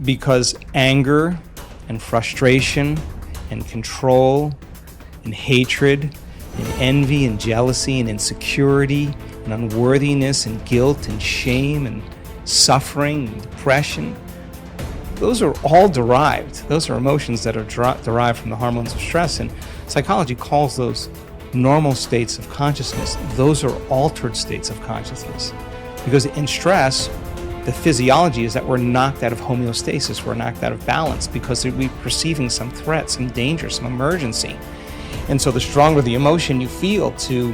because anger and frustration and control and hatred and envy and jealousy and insecurity and unworthiness and guilt and shame and suffering and depression, those are all derived. Those are emotions that are derived from the hormones of stress, and psychology calls those normal states of consciousness. Those are altered states of consciousness, because in stress, the physiology is that we're knocked out of homeostasis, we're knocked out of balance because we're perceiving some threat, some danger, some emergency. And so the stronger the emotion you feel to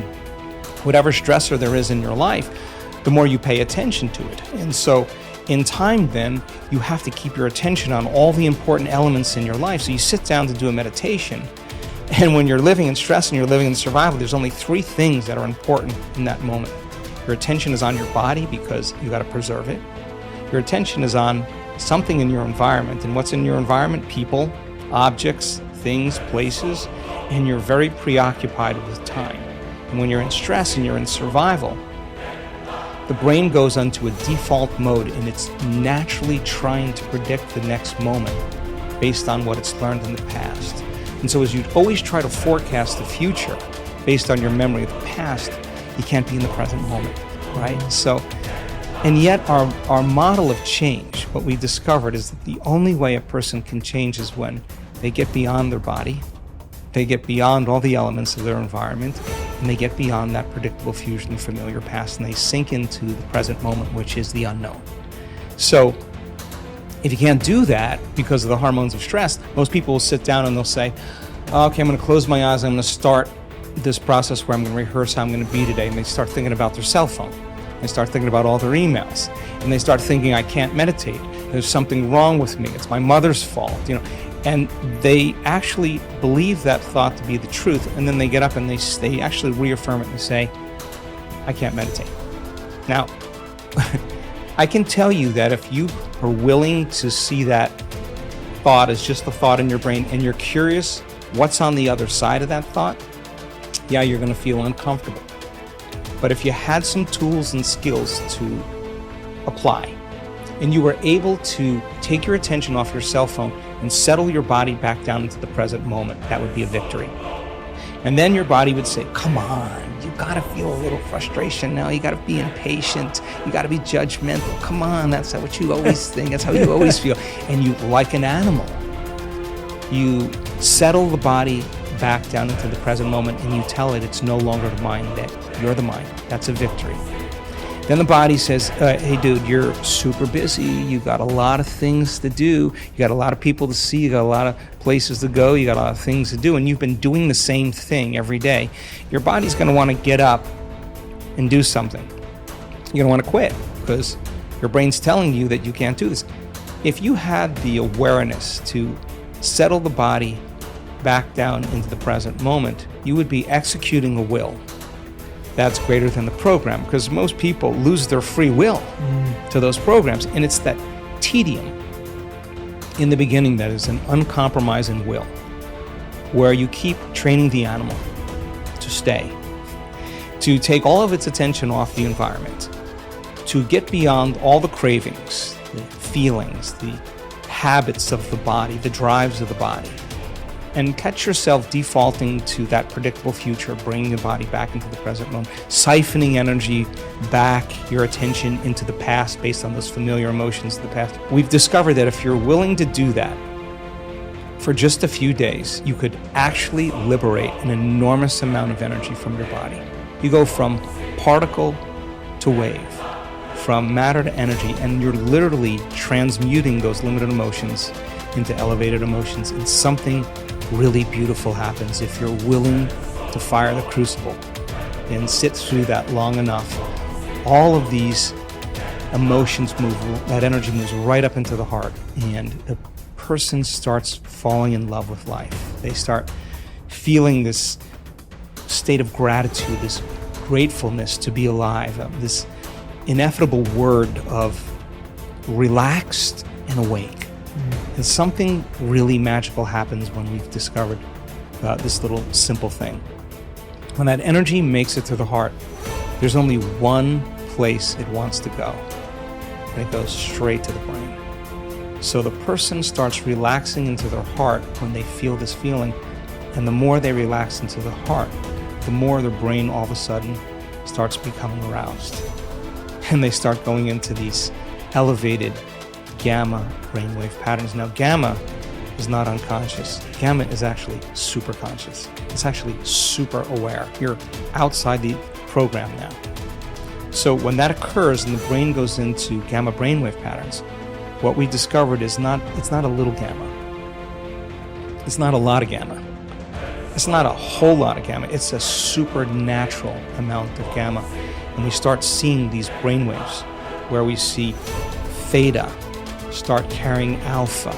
whatever stressor there is in your life, the more you pay attention to it. And so in time then, you have to keep your attention on all the important elements in your life. So you sit down to do a meditation, and when you're living in stress and you're living in survival, there's only 3 things that are important in that moment. Your attention is on your body because you got to preserve it. Your attention is on something in your environment, and what's in your environment? People, objects, things, places, and you're very preoccupied with time. And when you're in stress and you're in survival, the brain goes into a default mode, and it's naturally trying to predict the next moment based on what it's learned in the past. And so as you always try to forecast the future based on your memory of the past, you can't be in the present moment, right? So, and yet our model of change, what we discovered is that the only way a person can change is when they get beyond their body, they get beyond all the elements of their environment, and they get beyond that predictable future and familiar past, and they sink into the present moment, which is the unknown. So if you can't do that because of the hormones of stress, most people will sit down and they'll say, okay, I'm going to close my eyes, I'm going to start this process where I'm going to rehearse how I'm going to be today, and they start thinking about their cell phone. They start thinking about all their emails, and they start thinking, I can't meditate. There's something wrong with me. It's my mother's fault, And they actually believe that thought to be the truth, and then they get up and they actually reaffirm it and say, I can't meditate. Now, I can tell you that if you are willing to see that thought as just a thought in your brain, and you're curious what's on the other side of that thought, yeah, you're going to feel uncomfortable. But if you had some tools and skills to apply, and you were able to take your attention off your cell phone and settle your body back down into the present moment, that would be a victory. And then your body would say, come on, you gotta feel a little frustration now, you gotta be impatient, you gotta be judgmental, come on, that's what you always think, that's how you always feel. And you, like an animal, you settle the body back down into the present moment, and you tell it it's no longer the mind, that you're the mind. That's a victory. Then the body says, hey dude, you're super busy, you got a lot of things to do, you got a lot of people to see, you got a lot of places to go, you got a lot of things to do, and you've been doing the same thing every day. Your body's going to want to get up and do something. You're going to want to quit because your brain's telling you that you can't do this. If you had the awareness to settle the body back down into the present moment, you would be executing a will that's greater than the program, because most people lose their free will to those programs, and it's that tedium in the beginning that is an uncompromising will, where you keep training the animal to stay, to take all of its attention off the environment, to get beyond all the cravings, the feelings, the habits of the body, the drives of the body, and catch yourself defaulting to that predictable future, bringing the body back into the present moment, siphoning energy back, your attention into the past based on those familiar emotions of the past. We've discovered that if you're willing to do that for just a few days, you could actually liberate an enormous amount of energy from your body. You go from particle to wave, from matter to energy, and you're literally transmuting those limited emotions into elevated emotions, and something really beautiful happens if you're willing to fire the crucible and sit through that long enough. All of these emotions move, that energy moves right up into the heart, and a person starts falling in love with life. They start feeling this state of gratitude, this gratefulness to be alive, this ineffable word of relaxed and awake. And something really magical happens when we've discovered this little simple thing. When that energy makes it to the heart, there's only one place it wants to go, and it goes straight to the brain. So the person starts relaxing into their heart when they feel this feeling, and the more they relax into the heart, the more their brain all of a sudden starts becoming aroused. And they start going into these elevated gamma brainwave patterns. Now, gamma is not unconscious. Gamma is actually super conscious. It's actually super aware. You're outside the program now. So when that occurs and the brain goes into gamma brainwave patterns, what we discovered is it's not a little gamma. It's not a lot of gamma. It's not a whole lot of gamma. It's a supernatural amount of gamma. And we start seeing these brainwaves where we see theta start carrying alpha,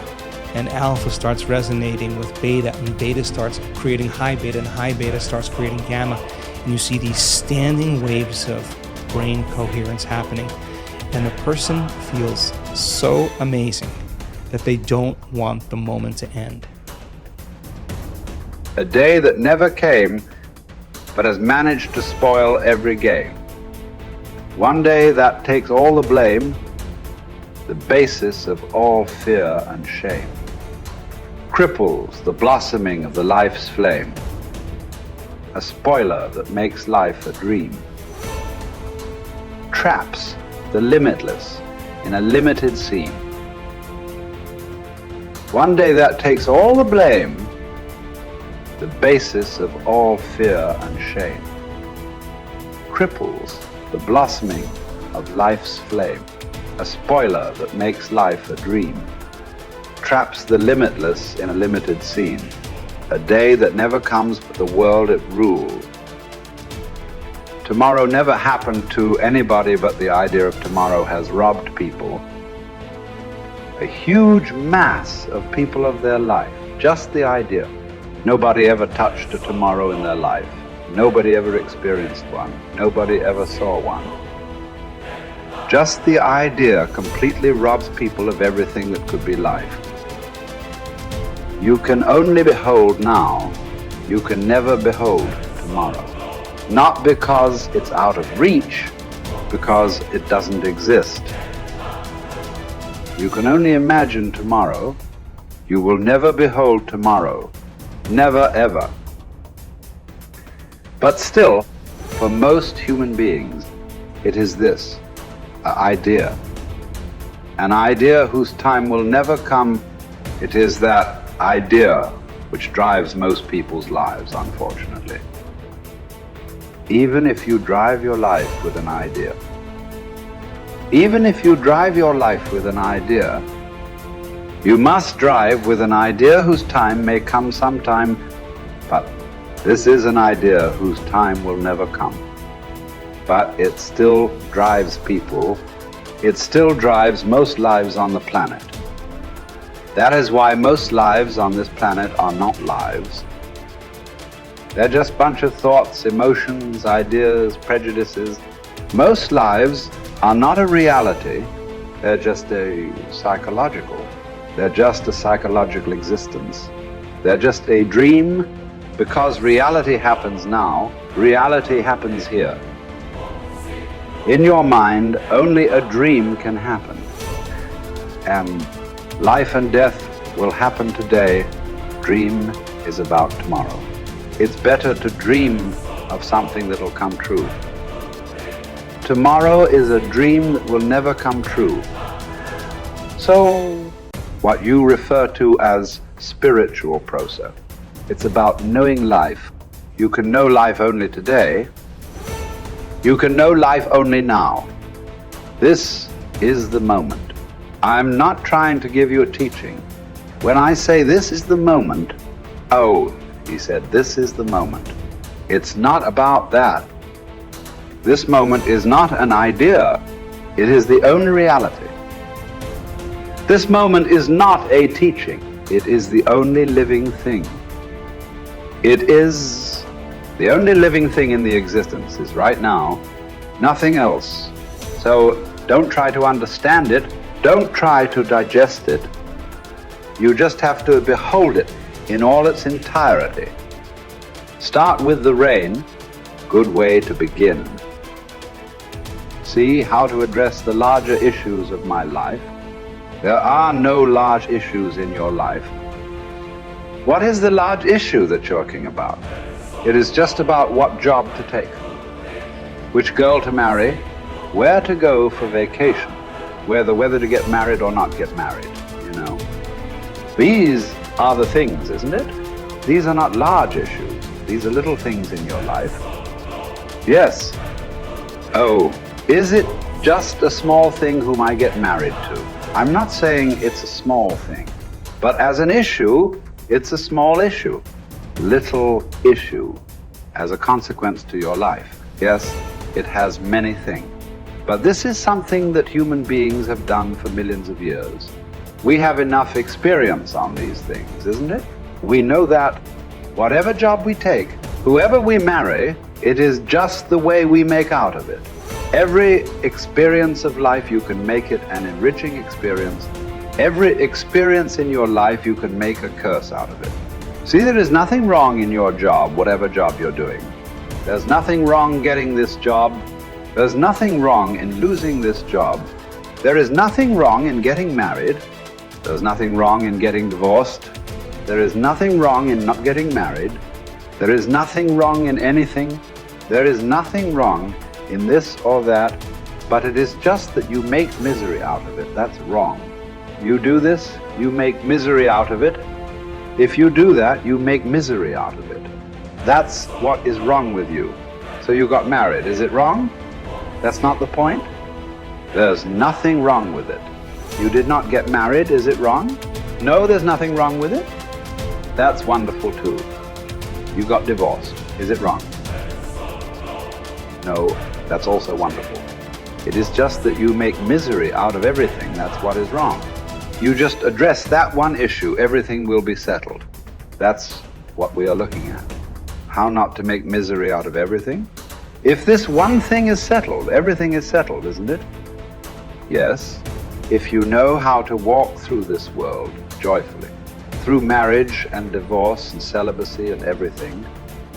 and alpha starts resonating with beta, and beta starts creating high beta, and high beta starts creating gamma. And you see these standing waves of brain coherence happening. And the person feels so amazing that they don't want the moment to end. A day that never came, but has managed to spoil every game. One day that takes all the blame, the basis of all fear and shame. Cripples the blossoming of the life's flame. A spoiler that makes life a dream. Traps the limitless in a limited scene. One day that takes all the blame, the basis of all fear and shame. Cripples the blossoming of life's flame. A spoiler that makes life a dream. Traps the limitless in a limited scene. A day that never comes but the world it rules. Tomorrow never happened to anybody, but the idea of tomorrow has robbed people. A huge mass of people of their life. Just the idea. Nobody ever touched a tomorrow in their life. Nobody ever experienced one. Nobody ever saw one. Just the idea completely robs people of everything that could be life. You can only behold now. You can never behold tomorrow. Not because it's out of reach, because it doesn't exist. You can only imagine tomorrow. You will never behold tomorrow. Never ever. But still, for most human beings, it is this, an idea. An idea whose time will never come. It is that idea which drives most people's lives, unfortunately. Even if you drive your life with an idea, even if you drive your life with an idea, you must drive with an idea whose time may come sometime, but this is an idea whose time will never come. But it still drives people. It still drives most lives on the planet. That is why most lives on this planet are not lives. They're just a bunch of thoughts, emotions, ideas, prejudices. Most lives are not a reality. They're just a psychological. They're just a psychological existence. They're just a dream, because reality happens now. Reality happens here. In your mind, only a dream can happen. And life and death will happen today. Dream is about tomorrow. It's better to dream of something that will come true. Tomorrow is a dream that will never come true. So, what you refer to as spiritual process, it's about knowing life. You can know life only today. You can know life only now. This is the moment. I'm not trying to give you a teaching. When I say this is the moment, oh, he said, this is the moment. It's not about that. This moment is not an idea. It is the only reality. This moment is not a teaching. It is the only living thing. It is the only living thing in the existence is right now, nothing else. So don't try to understand it. Don't try to digest it. You just have to behold it in all its entirety. Start with the rain, good way to begin. See how to address the larger issues of my life. There are no large issues in your life. What is the large issue that you're talking about? It is just about what job to take, which girl to marry, where to go for vacation, whether to get married or not get married, you know. These are the things, isn't it? These are not large issues. These are little things in your life. Yes. Oh, is it just a small thing whom I get married to? I'm not saying it's a small thing, but as an issue, it's a small issue. Little issue as a consequence to your life. Yes, it has many things. But this is something that human beings have done for millions of years. We have enough experience on these things, isn't it? We know that whatever job we take, whoever we marry, it is just the way we make out of it. Every experience of life, you can make it an enriching experience. Every experience in your life, you can make a curse out of it. See, there is nothing wrong in your job, whatever job you're doing. There's nothing wrong getting this job. There's nothing wrong in losing this job. There is nothing wrong in getting married. There's nothing wrong in getting divorced. There is nothing wrong in not getting married. There is nothing wrong in anything. There is nothing wrong in this or that, but it is just that you make misery out of it. That's wrong. You do this, you make misery out of it. If you do that, you make misery out of it. That's what is wrong with you. So you got married. Is it wrong? That's not the point. There's nothing wrong with it. You did not get married. Is it wrong? No, there's nothing wrong with it. That's wonderful too. You got divorced. Is it wrong? No, that's also wonderful. It is just that you make misery out of everything. That's what is wrong. You just address that one issue, everything will be settled. That's what we are looking at. How not to make misery out of everything. If this one thing is settled, everything is settled, isn't it? Yes. If you know how to walk through this world joyfully, through marriage and divorce and celibacy and everything,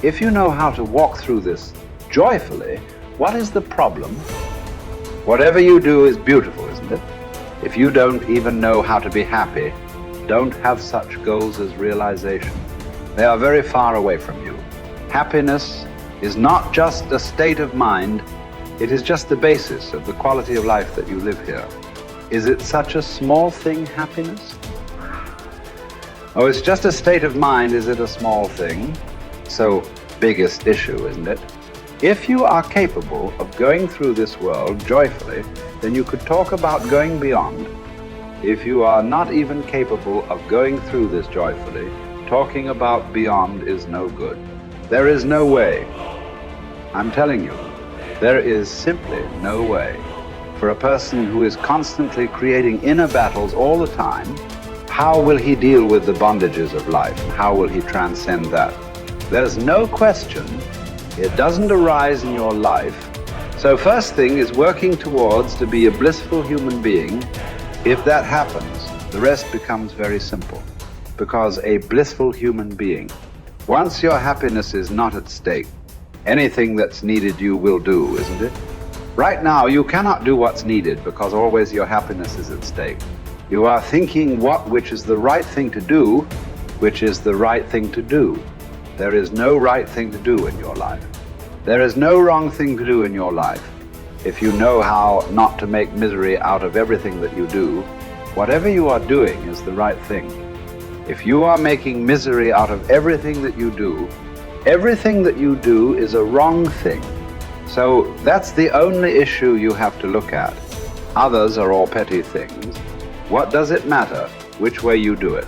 if you know how to walk through this joyfully, what is the problem? Whatever you do is beautiful, isn't it? If you don't even know how to be happy, don't have such goals as realization. They are very far away from you. Happiness is not just a state of mind, it is just the basis of the quality of life that you live here. Is it such a small thing, happiness? Oh, it's just a state of mind, is it a small thing? So, biggest issue, isn't it? If you are capable of going through this world joyfully, then you could talk about going beyond. If you are not even capable of going through this joyfully, talking about beyond is no good. There is no way. I'm telling you, there is simply no way. For a person who is constantly creating inner battles all the time, how will he deal with the bondages of life? And how will he transcend that? There's no question. It doesn't arise in your life. So first thing is working towards to be a blissful human being. If that happens, the rest becomes very simple. Because a blissful human being, once your happiness is not at stake, anything that's needed you will do, isn't it? Right now, you cannot do what's needed because always your happiness is at stake. You are thinking which is the right thing to do, which is the right thing to do. There is no right thing to do in your life. There is no wrong thing to do in your life. If you know how not to make misery out of everything that you do, whatever you are doing is the right thing. If you are making misery out of everything that you do, everything that you do is a wrong thing. So that's the only issue you have to look at. Others are all petty things. What does it matter which way you do it?